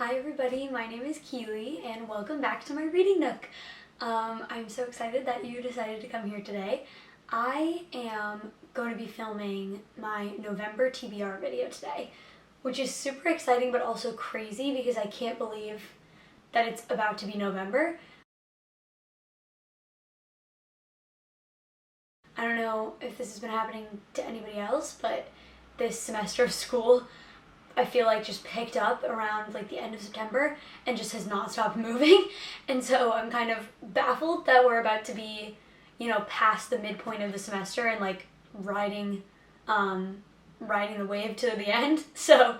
Hi everybody, my name is Keeley and welcome back to my reading nook. I'm so excited that you decided to come here today. I am going to be filming my November TBR video today, which is super exciting but also crazy because I can't believe that it's about to be November. I don't know if this has been happening to anybody else, but this semester of school I feel like just picked up around like the end of September and just has not stopped moving. And so I'm kind of baffled that we're about to be, past the midpoint of the semester and like riding the wave to the end. So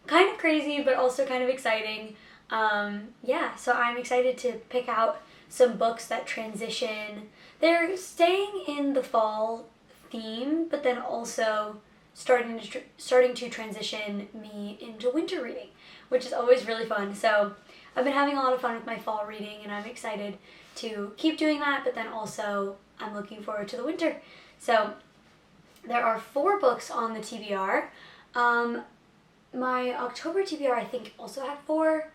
kind of crazy, but also kind of exciting. So I'm excited to pick out some books that transition. They're staying in the fall theme, but then also starting to transition me into winter reading, which is always really fun. So I've been having a lot of fun with my fall reading and I'm excited to keep doing that, but then also I'm looking forward to the winter. So there are 4 books on the TBR. My October TBR I think also had 4.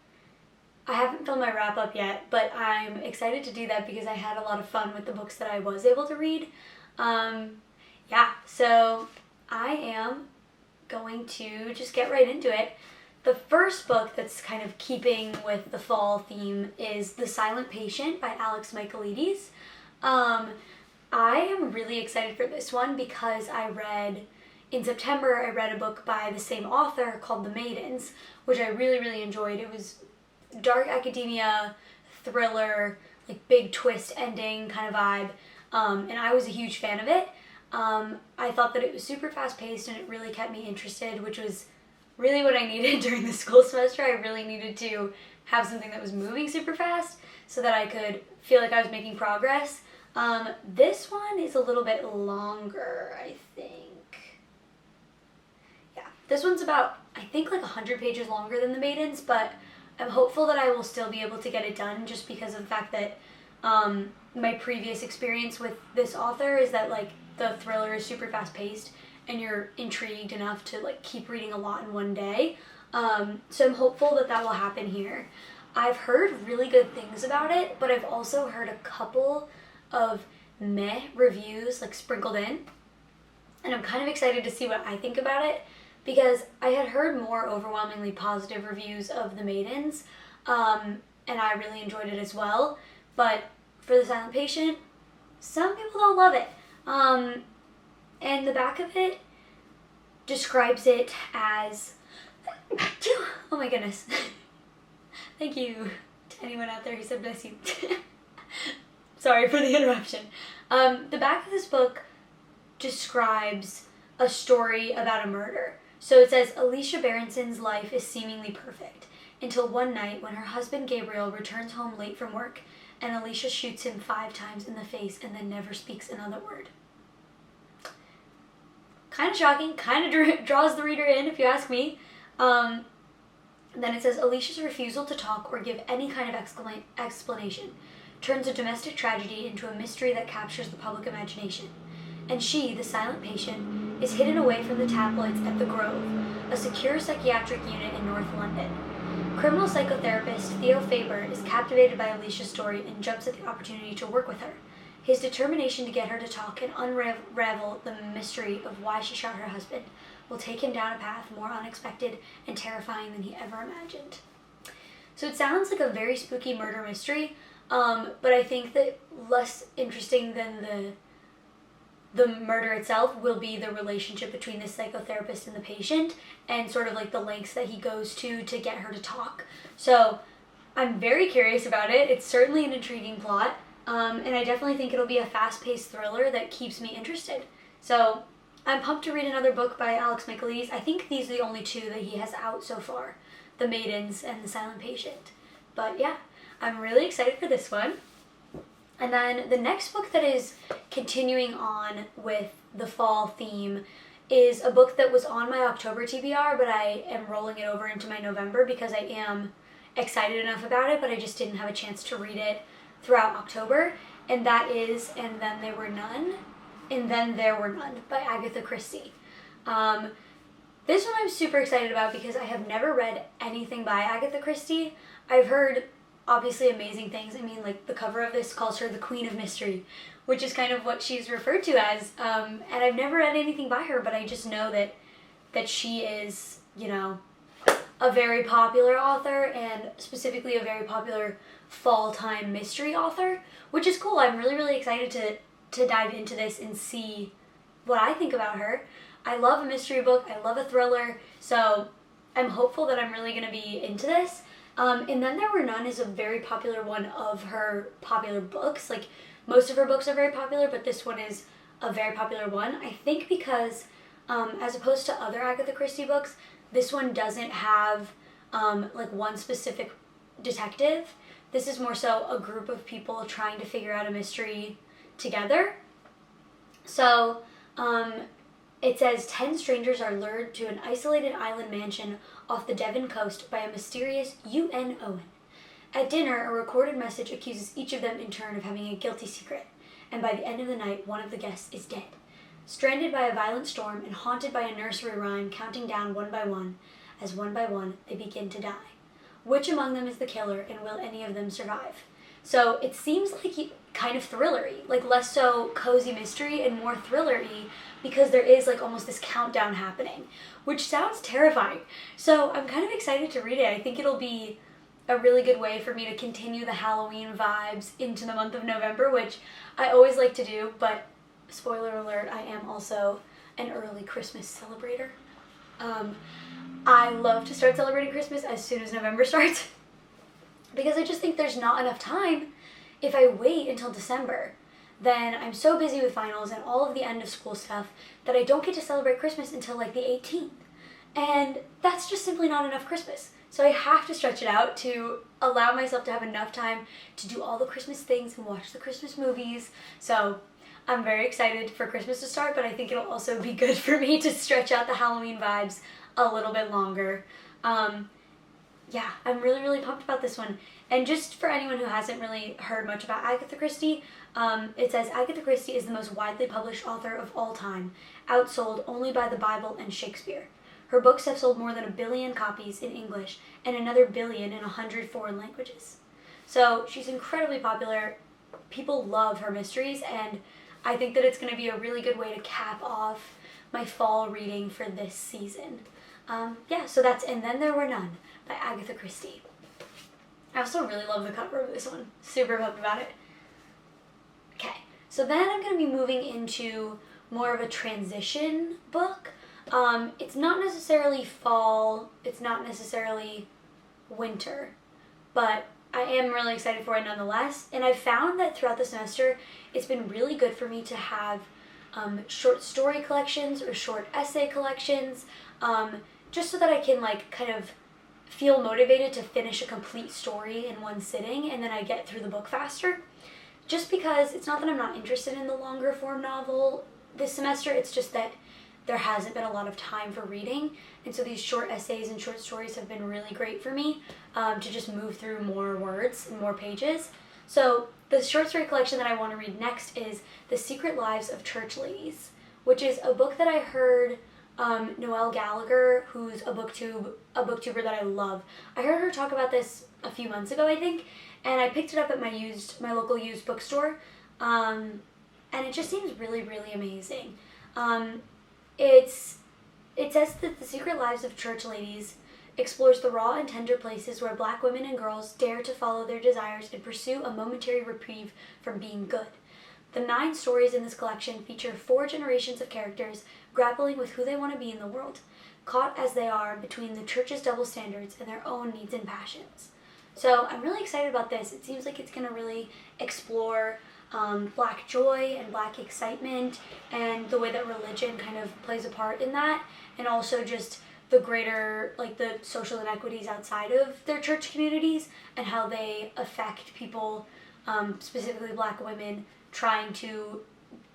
I haven't filmed my wrap up yet, but I'm excited to do that because I had a lot of fun with the books that I was able to read. So I am going to just get right into it. The first book that's kind of keeping with the fall theme is The Silent Patient by Alex Michaelides. I am really excited for this one because in September I read a book by the same author called The Maidens, which I really, really enjoyed. It was dark academia, thriller, like big twist ending kind of vibe, and I was a huge fan of it. I thought that it was super fast-paced and it really kept me interested, which was really what I needed during the school semester. I really needed to have something that was moving super fast so that I could feel like I was making progress. This one is a little bit longer, I think. Yeah, this one's about, I think, like 100 pages longer than The Maidens, but I'm hopeful that I will still be able to get it done just because of the fact that my previous experience with this author is that like the thriller is super fast-paced and you're intrigued enough to like keep reading a lot in one day. So I'm hopeful that that will happen here. I've heard really good things about it, but I've also heard a couple of meh reviews like sprinkled in. And I'm kind of excited to see what I think about it because I had heard more overwhelmingly positive reviews of The Maidens, and I really enjoyed it as well. But for The Silent Patient, some people don't love it. And the back of it describes it as, oh my goodness, thank you to anyone out there who said bless you. Sorry for the interruption. The back of this book describes a story about a murder. So it says, Alicia Berenson's life is seemingly perfect until one night when her husband Gabriel returns home late from work and Alicia shoots him 5 times in the face and then never speaks another word. Kind of shocking, kind of draws the reader in if you ask me. Then it says, Alicia's refusal to talk or give any kind of explanation turns a domestic tragedy into a mystery that captures the public imagination. And she, the silent patient, is hidden away from the tabloids at The Grove, a secure psychiatric unit in North London. Criminal psychotherapist Theo Faber is captivated by Alicia's story and jumps at the opportunity to work with her. His determination to get her to talk and unravel the mystery of why she shot her husband will take him down a path more unexpected and terrifying than he ever imagined. So it sounds like a very spooky murder mystery, but I think that less interesting than the murder itself will be the relationship between the psychotherapist and the patient and sort of like the lengths that he goes to get her to talk. So I'm very curious about it. It's certainly an intriguing plot. And I definitely think it'll be a fast-paced thriller that keeps me interested. So I'm pumped to read another book by Alex Michaelides. I think these are the only 2 that he has out so far, The Maidens and The Silent Patient. But yeah, I'm really excited for this one. And then the next book that is continuing on with the fall theme is a book that was on my October TBR, but I am rolling it over into my November because I am excited enough about it, but I just didn't have a chance to read it throughout October, and that is And Then There Were None by Agatha Christie. This one I'm super excited about because I have never read anything by Agatha Christie. I've heard obviously amazing things. I mean, like the cover of this calls her the Queen of Mystery, which is kind of what she's referred to as. And I've never read anything by her, but I just know that she is, you know, a very popular author, and specifically a very popular fall time mystery author, which is cool. I'm really, really excited to dive into this and see what I think about her. I love a mystery book. I love a thriller. So I'm hopeful that I'm really going to be into this. And Then There Were None is a very popular one of her popular books. Like, most of her books are very popular, but this one is a very popular one. I think because, as opposed to other Agatha Christie books, this one doesn't have, like, one specific detective. This is more so a group of people trying to figure out a mystery together. So, it says 10 strangers are lured to an isolated island mansion off the Devon coast by a mysterious UN Owen. At dinner, a recorded message accuses each of them in turn of having a guilty secret, and by the end of the night, one of the guests is dead. Stranded by a violent storm and haunted by a nursery rhyme counting down one by one, as one by one they begin to die. Which among them is the killer, and will any of them survive? So it seems like kind of thrillery, like less so cozy mystery and more thrillery, because there is like almost this countdown happening, which sounds terrifying. So I'm kind of excited to read it. I think it'll be a really good way for me to continue the Halloween vibes into the month of November, which I always like to do, but spoiler alert, I am also an early Christmas celebrator. I love to start celebrating Christmas as soon as November starts, because I just think there's not enough time. If I wait until December, then I'm so busy with finals and all of the end of school stuff that I don't get to celebrate Christmas until like the 18th. And that's just simply not enough Christmas. So I have to stretch it out to allow myself to have enough time to do all the Christmas things and watch the Christmas movies. So I'm very excited for Christmas to start, but I think it'll also be good for me to stretch out the Halloween vibes a little bit longer. Yeah, I'm really, really pumped about this one. And just for anyone who hasn't really heard much about Agatha Christie, it says Agatha Christie is the most widely published author of all time, outsold only by the Bible and Shakespeare. Her books have sold more than 1 billion copies in English and another billion in 100 foreign languages. So she's incredibly popular. People love her mysteries, and I think that it's going to be a really good way to cap off my fall reading for this season. Yeah, so that's And Then There Were None by Agatha Christie. I also really love the cover of this one. Super pumped about it. Okay, so then I'm going to be moving into more of a transition book. It's not necessarily fall, it's not necessarily winter, but I am really excited for it nonetheless. And I've found that throughout the semester, it's been really good for me to have short story collections or short essay collections, just so that I can like kind of feel motivated to finish a complete story in one sitting, and then I get through the book faster. Just because it's not that I'm not interested in the longer form novel this semester, it's just that there hasn't been a lot of time for reading, and so these short essays and short stories have been really great for me to just move through more words and more pages. So the short story collection that I want to read next is The Secret Lives of Church Ladies, which is a book that I heard Noelle Gallagher, who's a booktuber that I love. I heard her talk about this a few months ago, I think, and I picked it up at my local used bookstore, and it just seems really, really amazing. It says that The Secret Lives of Church Ladies explores the raw and tender places where Black women and girls dare to follow their desires and pursue a momentary reprieve from being good. The 9 stories in this collection feature 4 generations of characters grappling with who they want to be in the world, caught as they are between the church's double standards and their own needs and passions. So I'm really excited about this. It seems like it's going to really explore Black joy and Black excitement and the way that religion kind of plays a part in that, and also just the greater, like the social inequities outside of their church communities and how they affect people, specifically Black women, trying to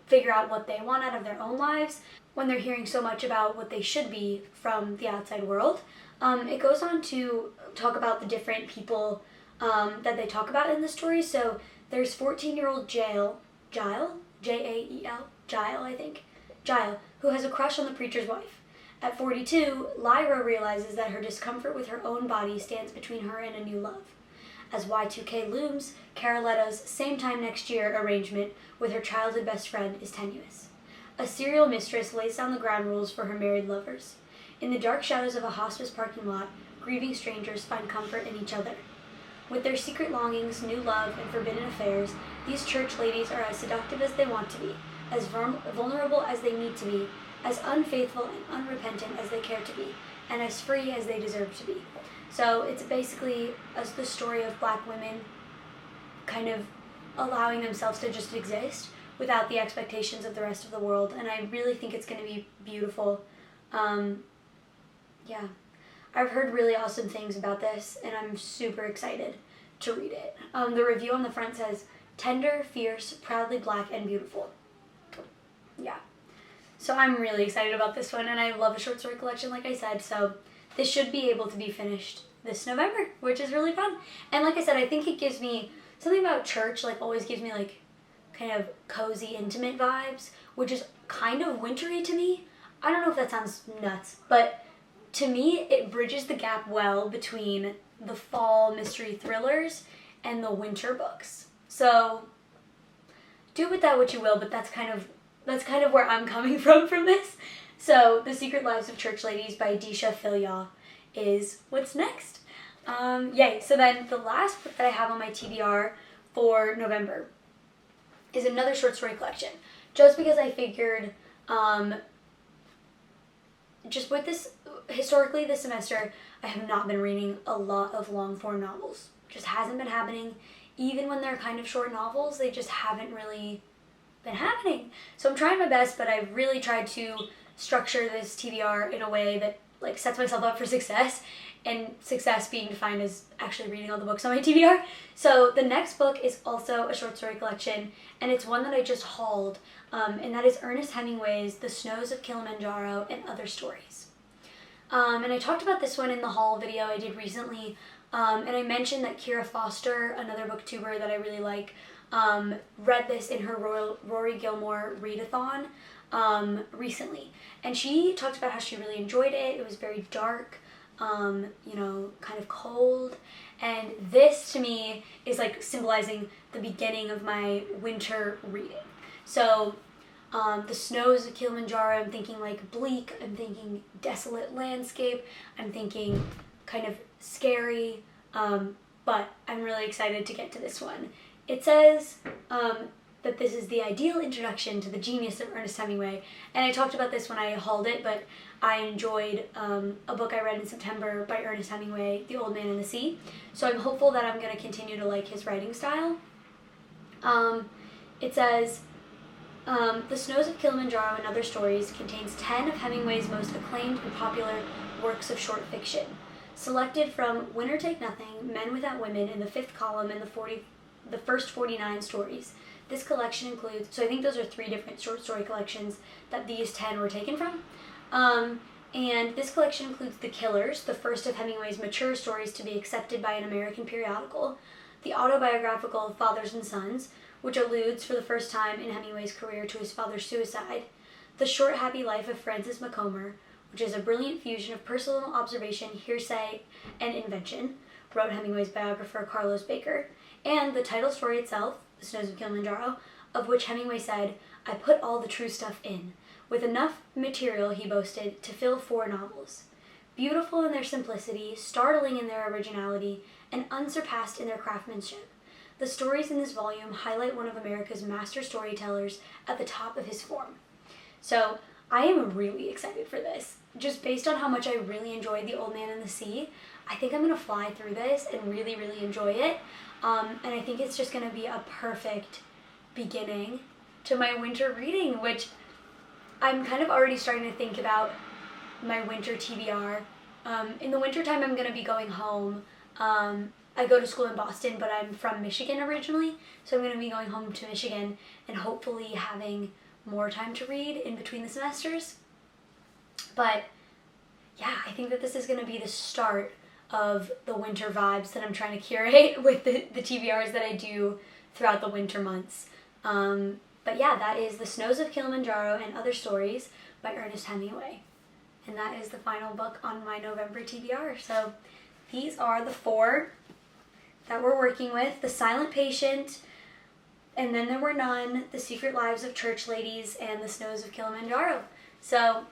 figure out what they want out of their own lives when they're hearing so much about what they should be from the outside world. It goes on to talk about the different people that they talk about in the story. So there's 14-year-old Jael, Jael, J-A-E-L, Jael, I think, Jael, who has a crush on the preacher's wife. At 42, Lyra realizes that her discomfort with her own body stands between her and a new love. As Y2K looms, Caroletta's same time next year arrangement with her childhood best friend is tenuous. A serial mistress lays down the ground rules for her married lovers. In the dark shadows of a hospice parking lot, grieving strangers find comfort in each other. With their secret longings, new love, and forbidden affairs, these church ladies are as seductive as they want to be, as vulnerable as they need to be, as unfaithful and unrepentant as they care to be, and as free as they deserve to be. So it's basically the story of Black women kind of allowing themselves to just exist without the expectations of the rest of the world, and I really think it's going to be beautiful. Yeah, I've heard really awesome things about this, and I'm super excited to read it. The review on the front says, tender, fierce, proudly Black, and beautiful. Yeah. So I'm really excited about this one, and I love a short story collection, like I said, so this should be able to be finished this November, which is really fun. And like I said, I think it gives me, something about church, like, always gives me, like, kind of cozy, intimate vibes, which is kind of wintry to me. I don't know if that sounds nuts, but to me, it bridges the gap well between the fall mystery thrillers and the winter books. So do with that what you will, but that's kind of where I'm coming from this. So The Secret Lives of Church Ladies by Disha Philyaw is what's next. Yay. So then the last book that I have on my TBR for November is another short story collection. Just because I figured, just with this, historically this semester, I have not been reading a lot of long form novels. Just hasn't been happening. Even when they're kind of short novels, they just haven't really been happening. So I'm trying my best, but I've really tried to structure this TBR in a way that, like, sets myself up for success, and success being defined as actually reading all the books on my TBR. So the next book is also a short story collection, and it's one that I just hauled, and that is Ernest Hemingway's The Snows of Kilimanjaro and Other Stories. And I talked about this one in the haul video I did recently, and I mentioned that Kira Foster, another booktuber that I really like, read this in her Rory Gilmore readathon recently. And she talked about how she really enjoyed it. It was very dark, you know, kind of cold. And this, to me, is like symbolizing the beginning of my winter reading. So, The Snows of Kilimanjaro, I'm thinking like bleak, I'm thinking desolate landscape, I'm thinking kind of scary, but I'm really excited to get to this one. It says that this is the ideal introduction to the genius of Ernest Hemingway, and I talked about this when I hauled it, but I enjoyed a book I read in September by Ernest Hemingway, The Old Man and the Sea, so I'm hopeful that I'm going to continue to like his writing style. It says, The Snows of Kilimanjaro and Other Stories contains 10 of Hemingway's most acclaimed and popular works of short fiction, selected from Winner Take Nothing, Men Without Women in the 5th column and the first 49 stories. This collection includes, so I think those are 3 different short story collections that these 10 were taken from. And this collection includes The Killers, the first of Hemingway's mature stories to be accepted by an American periodical, the autobiographical Fathers and Sons, which alludes for the first time in Hemingway's career to his father's suicide, The Short Happy Life of Francis Macomber, which is a brilliant fusion of personal observation, hearsay, and invention, wrote Hemingway's biographer Carlos Baker, and the title story itself, The Snows of Kilimanjaro, of which Hemingway said, "I put all the true stuff in, with enough material," he boasted, "to fill 4 novels. Beautiful in their simplicity, startling in their originality, and unsurpassed in their craftsmanship. The stories in this volume highlight one of America's master storytellers at the top of his form." So I am really excited for this. Just based on how much I really enjoyed The Old Man and the Sea, I think I'm going to fly through this and really, really enjoy it. And I think it's just going to be a perfect beginning to my winter reading, which I'm kind of already starting to think about my winter TBR. In the wintertime, I'm going to be going home. I go to school in Boston, but I'm from Michigan originally, so I'm going to be going home to Michigan and hopefully having more time to read in between the semesters. But yeah, I think that this is going to be the start of the winter vibes that I'm trying to curate with the TBRs that I do throughout the winter months. But yeah, that is The Snows of Kilimanjaro and Other Stories by Ernest Hemingway. and that is the final book on my November TBR. So these are the 4 that we're working with: The Silent Patient, And Then There Were None, The Secret Lives of Church Ladies, and The Snows of Kilimanjaro. So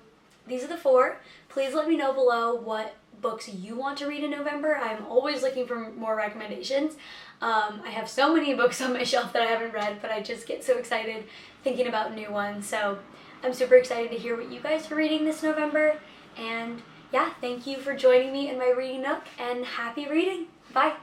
these are the 4. Please let me know below what books you want to read in November. I'm always looking for more recommendations. I have so many books on my shelf that I haven't read, but I just get so excited thinking about new ones. So I'm super excited to hear what you guys are reading this November. And yeah, thank you for joining me in my reading nook, and happy reading. Bye.